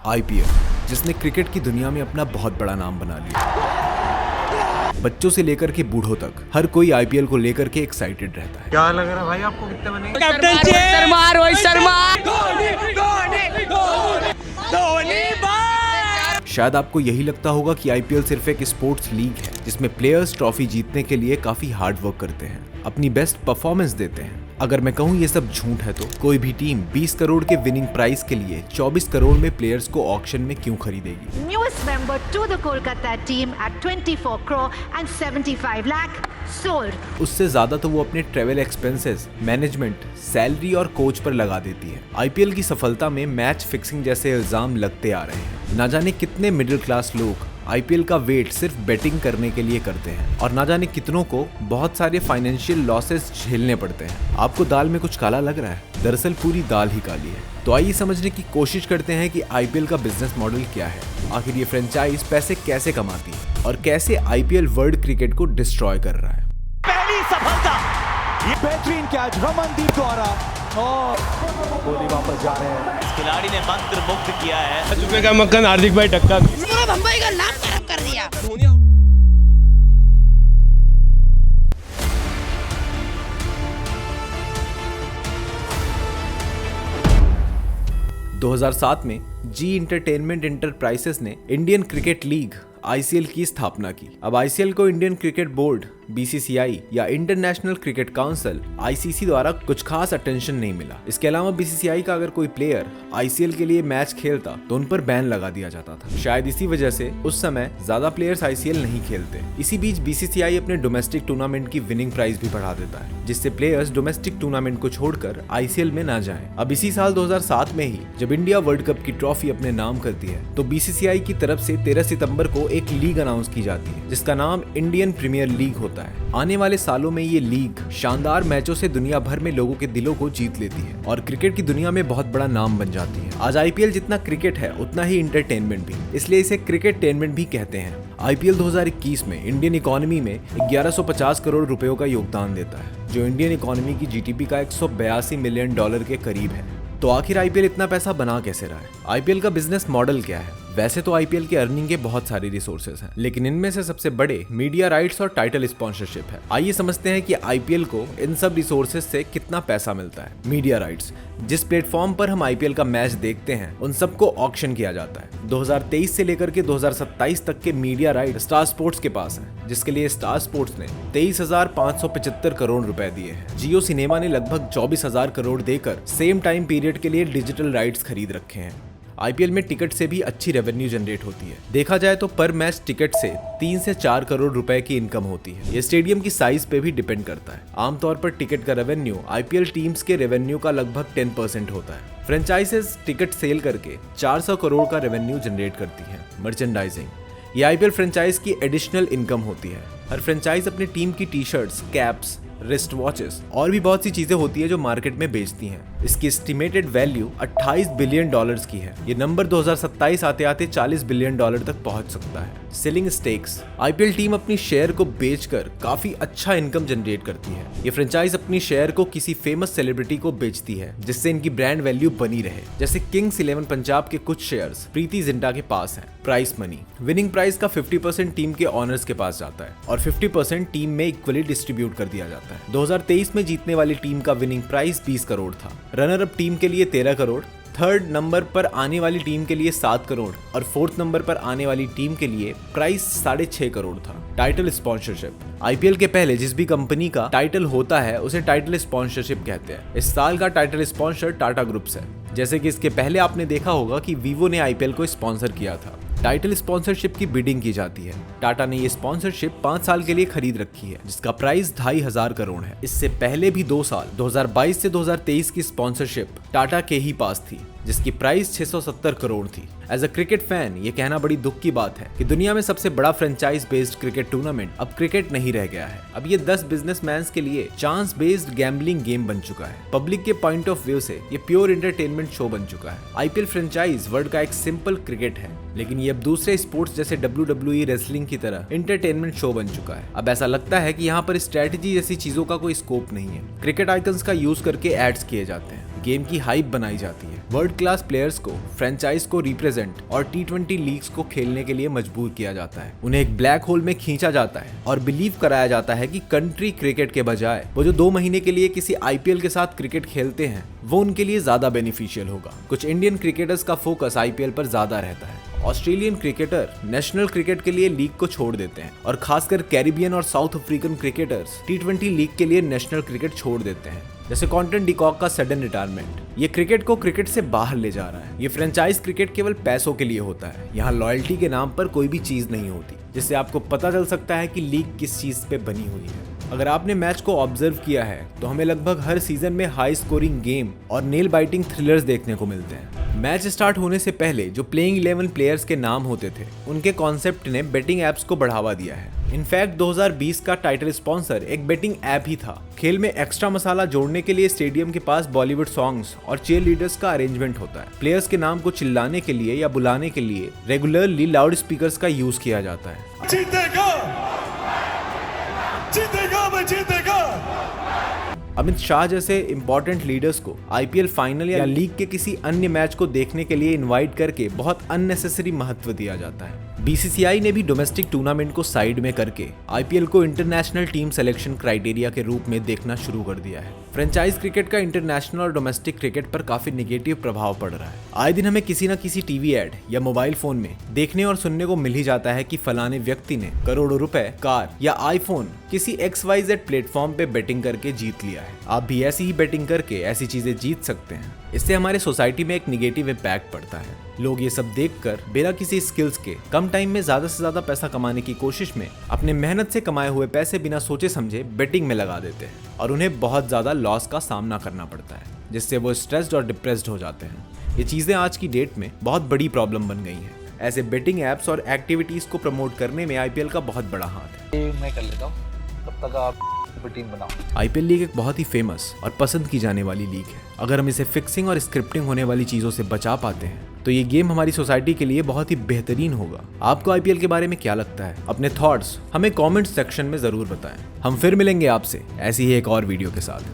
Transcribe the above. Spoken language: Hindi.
आईपीएल, जिसने क्रिकेट की दुनिया में अपना बहुत बड़ा नाम बना लिया। बच्चों से लेकर के बूढ़ों तक हर कोई आईपीएल को लेकर के एक्साइटेड रहता है। क्या लग रहा है भाई आपको कितने बनेंगे? कैप्टन शर्मा, रोहित शर्मा। शायद आपको यही लगता होगा कि आईपीएल सिर्फ एक स्पोर्ट्स लीग है जिसमें प्लेयर्स ट्रॉफी जीतने के लिए काफी हार्ड वर्क करते हैं, अपनी बेस्ट परफॉर्मेंस देते हैं। अगर मैं कहूँ ये सब झूठ है तो कोई भी टीम 20 करोड़ के विनिंग प्राइस के लिए 24 करोड़ में प्लेयर्स को ऑक्शन में क्यों खरीदेगी? Newest member to the Kolkata team at 24 crore and 75 lakh sold. उससे ज्यादा तो वो अपने ट्रेवल एक्सपेंसेस, मैनेजमेंट, सैलरी और कोच पर लगा देती है। आईपीएल की सफलता में मैच फिक्सिंग जैसे इल्जाम लगते आ रहे हैं। ना जाने कितने मिडिल क्लास लोग आईपीएल का वेट सिर्फ बेटिंग करने के लिए करते हैं और ना जाने कितनों को बहुत सारे फाइनेंशियल लॉसेस झेलने पड़ते हैं। आपको दाल में कुछ काला लग रहा है? दरअसल पूरी दाल ही काली है। तो आइए समझने की कोशिश करते हैं कि आईपीएल का बिजनेस मॉडल क्या है, आखिर ये फ्रेंचाइज पैसे कैसे कमाती है और कैसे आईपीएल वर्ल्ड क्रिकेट को डिस्ट्रॉय कर रहा है। पहली सफलता, ये बेहतरीन कैच रमनदीप द्वारा और कोहली वापस जा रहे हैं। इस खिलाड़ी ने मंत्र मुक्त किया है। चुके का मक्खन हार्दिक भाई टक्का मुंबई का नाम खराब कर दिया। 2007 में जी इंटरटेनमेंट एंटरप्राइजेस ने इंडियन क्रिकेट लीग आईसीएल की स्थापना की। अब आईसीएल को इंडियन क्रिकेट बोर्ड बीसीसीआई या इंटरनेशनल क्रिकेट काउंसिल आईसीसी द्वारा कुछ खास अटेंशन नहीं मिला। इसके अलावा बीसीसीआई का अगर कोई प्लेयर आईसीएल के लिए मैच खेलता तो उन पर बैन लगा दिया जाता था। शायद इसी वजह से उस समय ज्यादा प्लेयर्स आईसीएल नहीं खेलते। इसी बीच बीसीसीआई अपने डोमेस्टिक टूर्नामेंट की विनिंग प्राइस भी बढ़ा देता है, जिससे प्लेयर्स डोमेस्टिक टूर्नामेंट को छोड़कर आईसीएल में ना जाएं। अब इसी साल 2007 में ही जब इंडिया वर्ल्ड कप की ट्रॉफी अपने नाम करती है तो बीसीसीआई की तरफ से 13 सितंबर को एक लीग अनाउंस की जाती है जिसका नाम इंडियन प्रीमियर लीग होता है। आने वाले सालों में ये लीग शानदार मैचों से दुनिया भर में लोगों के दिलों को जीत लेती है और क्रिकेट की दुनिया में बहुत बड़ा नाम बन जाती है। आज आईपीएल जितना क्रिकेट है उतना ही इंटरटेनमेंट भी, इसलिए इसे क्रिकेटटेनमेंट भी कहते हैं। आईपीएल 2021 में इंडियन इकोनॉमी में 1150 करोड़ रुपयों का योगदान देता है, जो इंडियन इकोनॉमी की जीडीपी का 182 मिलियन डॉलर के करीब है। तो आखिर आईपीएल इतना पैसा बना कैसे रहा है? आईपीएल का बिजनेस मॉडल क्या है? वैसे तो आईपीएल के अर्निंग के बहुत सारे रिसोर्सेज हैं, लेकिन इनमें से सबसे बड़े मीडिया राइट्स और टाइटल स्पॉन्सरशिप है। आइए समझते हैं कि आईपीएल को इन सब रिसोर्सेज से कितना पैसा मिलता है। मीडिया राइट्स, जिस प्लेटफॉर्म पर हम आईपीएल का मैच देखते हैं उन सबको ऑक्शन किया जाता है। 2023 से लेकर के 2027 तक के मीडिया राइट स्टार स्पोर्ट्स के पास है, जिसके लिए स्टार स्पोर्ट्स ने 23,575 करोड़ रुपए दिए हैं। जियो सिनेमा ने लगभग 24,000 करोड़ देकर सेम टाइम पीरियड के लिए डिजिटल राइट्स खरीद रखे हैं। आईपीएल में टिकट से भी अच्छी रेवेन्यू जनरेट होती है। देखा जाए तो पर मैच टिकट से 3 से 4 करोड़ रुपए की इनकम होती है। ये स्टेडियम की साइज पे भी डिपेंड करता है। आमतौर पर टिकट का रेवेन्यू आईपीएल टीम्स के रेवेन्यू का लगभग 10% होता है। फ्रेंचाइजेस टिकट सेल करके 400 करोड़ का रेवेन्यू जनरेट करती है। मर्चेंडाइजिंग, ये आईपीएल फ्रेंचाइज की एडिशनल इनकम होती है। हर फ्रेंचाइज अपनी टीम की T shirts, caps, wrist watches और भी बहुत सी चीजें होती है जो मार्केट में बेचती हैं। इसकी एस्टिमेटेड वैल्यू 28 बिलियन डॉलर्स की है। ये नंबर 2027 आते आते 40 बिलियन डॉलर तक पहुंच सकता है। सेलिंग स्टेक्स, आईपीएल टीम अपनी शेयर को बेचकर काफी अच्छा इनकम जनरेट करती है। ये फ्रेंचाइज अपनी शेयर को किसी फेमस सेलिब्रिटी को बेचती है जिससे इनकी ब्रांड वैल्यू बनी रहे। जैसे किंग्स 11 पंजाब के कुछ शेयर्स प्रीति जिंटा के पास हैं। प्राइस मनी, विनिंग प्राइस का 50% टीम के ऑनर्स के पास जाता है और 50% टीम में इक्वली डिस्ट्रीब्यूट कर दिया जाता है। 2023 में जीतने वाली टीम का विनिंग प्राइस 20 करोड़ था। रनर अप टीम के लिए 13 करोड़, थर्ड नंबर पर आने वाली टीम के लिए 7 करोड़ और फोर्थ नंबर पर आने वाली टीम के लिए प्राइस 6.5 करोड़ था। टाइटल स्पॉन्सरशिप, आईपीएल के पहले जिस भी कंपनी का टाइटल होता है उसे टाइटल स्पॉन्सरशिप कहते हैं। इस साल का टाइटल स्पॉन्सर टाटा ग्रुप्स है। जैसे कि इसके पहले आपने देखा होगा कि वीवो ने आईपीएल को स्पॉन्सर किया था। टाइटल स्पॉन्सरशिप की बिडिंग की जाती है। टाटा ने ये स्पॉन्सरशिप 5 साल के लिए खरीद रखी है, जिसका प्राइस 2,500 करोड़ है। इससे पहले भी 2 साल 2022 से 2023 की स्पॉन्सरशिप टाटा के ही पास थी, जिसकी प्राइस 670 करोड़ थी। एज अ क्रिकेट फैन ये कहना बड़ी दुख की बात है कि दुनिया में सबसे बड़ा फ्रेंचाइज बेस्ड क्रिकेट टूर्नामेंट अब क्रिकेट नहीं रह गया है। अब ये 10 बिजनेसमैन के लिए चांस बेस्ड गैम्बलिंग गेम बन चुका है। पब्लिक के पॉइंट ऑफ व्यू से ये प्योर एंटरटेनमेंट शो बन चुका है। आईपीएल फ्रेंचाइज वर्ल्ड का एक सिंपल क्रिकेट है, लेकिन ये अब दूसरे स्पोर्ट्स जैसे WWE रेसलिंग की तरह एंटरटेनमेंट शो बन चुका है। अब ऐसा लगता है कि यहाँ पर स्ट्रेटेजी जैसी चीजों का कोई स्कोप नहीं है। क्रिकेट आइकन्स का यूज करके एड्स किए जाते हैं, गेम की हाइप बनाई जाती है। वर्ल्ड क्लास प्लेयर्स को फ्रेंचाइज को रिप्रेजेंट और T20 लीग्स को खेलने के लिए मजबूर किया जाता है। उन्हें एक ब्लैक होल में खींचा जाता है और बिलीव कराया जाता है कि कंट्री क्रिकेट के बजाय वो जो 2 महीने के लिए किसी IPL के साथ क्रिकेट खेलते हैं वो उनके लिए ज्यादा बेनिफिशियल होगा। कुछ इंडियन क्रिकेटर्स का फोकस IPL पर ज्यादा रहता है। ऑस्ट्रेलियन क्रिकेटर नेशनल क्रिकेट के लिए लीग को छोड़ देते हैं और खासकर कैरिबियन और south African cricketers T20 league के लिए नेशनल क्रिकेट छोड़ देते हैं। जैसे क्विंटन डिकॉक का सडन रिटायरमेंट, ये क्रिकेट को क्रिकेट से बाहर ले जा रहा है। ये फ्रेंचाइज क्रिकेट केवल पैसों के लिए होता है। यहाँ लॉयल्टी के नाम पर कोई भी चीज नहीं होती, जिससे आपको पता चल सकता है कि लीग किस चीज पे बनी हुई है। अगर आपने मैच को ऑब्जर्व किया है तो हमें लगभग हर सीजन में हाई स्कोरिंग गेम और नेल बाइटिंग थ्रिलर्स देखने को मिलते हैं। मैच स्टार्ट होने से पहले जो प्लेइंग 11 प्लेयर्स के नाम होते थे, उनके कॉन्सेप्ट ने बेटिंग एप्स को बढ़ावा दिया है। इनफैक्ट 2020 का टाइटल स्पॉन्सर एक बेटिंग ऐप ही था। खेल में एक्स्ट्रा मसाला जोड़ने के लिए स्टेडियम के पास बॉलीवुड सॉन्ग्स और चीयर लीडर्स का अरेंजमेंट होता है। प्लेयर्स के नाम को चिल्लाने के लिए या बुलाने के लिए रेगुलरली लाउड स्पीकर्स का यूज किया जाता है। जीतेगा, जीतेगा, मैं जीतेगा। अमित शाह जैसे इंपॉर्टेंट लीडर्स को IPL फाइनल या लीग के किसी अन्य मैच को देखने के लिए इनवाइट करके बहुत अननेसेसरी महत्व दिया जाता है। BCCI ने भी डोमेस्टिक टूर्नामेंट को साइड में करके IPL को इंटरनेशनल टीम सिलेक्शन क्राइटेरिया के रूप में देखना शुरू कर दिया है। फ्रेंचाइज क्रिकेट का इंटरनेशनल और डोमेस्टिक क्रिकेट पर काफी नेगेटिव प्रभाव पड़ रहा है। आए दिन हमें किसी न किसी टीवी एड या मोबाइल फोन में देखने और सुनने को मिल ही जाता है कि फलाने व्यक्ति ने करोड़ों रुपए, कार या iPhone किसी XYZ प्लेटफॉर्म पे बेटिंग करके जीत लिया है। आप भी ऐसी ही बेटिंग करके ऐसी चीजें जीत सकते हैं। इससे हमारे सोसाइटी में एक निगेटिव इम्पैक्ट पड़ता है। लोग ये सब देखकर बिना किसी स्किल्स के कम टाइम में ज्यादा से ज्यादा पैसा कमाने की कोशिश में अपने मेहनत से कमाए हुए पैसे बिना सोचे समझे बेटिंग में लगा देते हैं और उन्हें बहुत ज्यादा लॉस का सामना करना पड़ता है, जिससे वो स्ट्रेस्ड और डिप्रेस्ड हो जाते हैं। ये चीजें आज की डेट में बहुत बड़ी प्रॉब्लम बन गई हैं। ऐसे बेटिंग एप्स और एक्टिविटीज को प्रमोट करने में IPL का बहुत बड़ा हाथ है। मैं कर लेता हूँ, तब तक आप टीम बनाओ। IPL लीग एक बहुत ही फेमस और पसंद की जाने वाली लीग है। अगर हम इसे फिक्सिंग और स्क्रिप्टिंग होने वाली चीजों से बचा पाते हैं तो ये गेम हमारी सोसाइटी के लिए बहुत ही बेहतरीन होगा। आपको IPL के बारे में क्या लगता है? अपने थॉट्स हमें कमेंट सेक्शन में जरूर बताएं। हम फिर मिलेंगे आपसे ऐसी ही एक और वीडियो के साथ।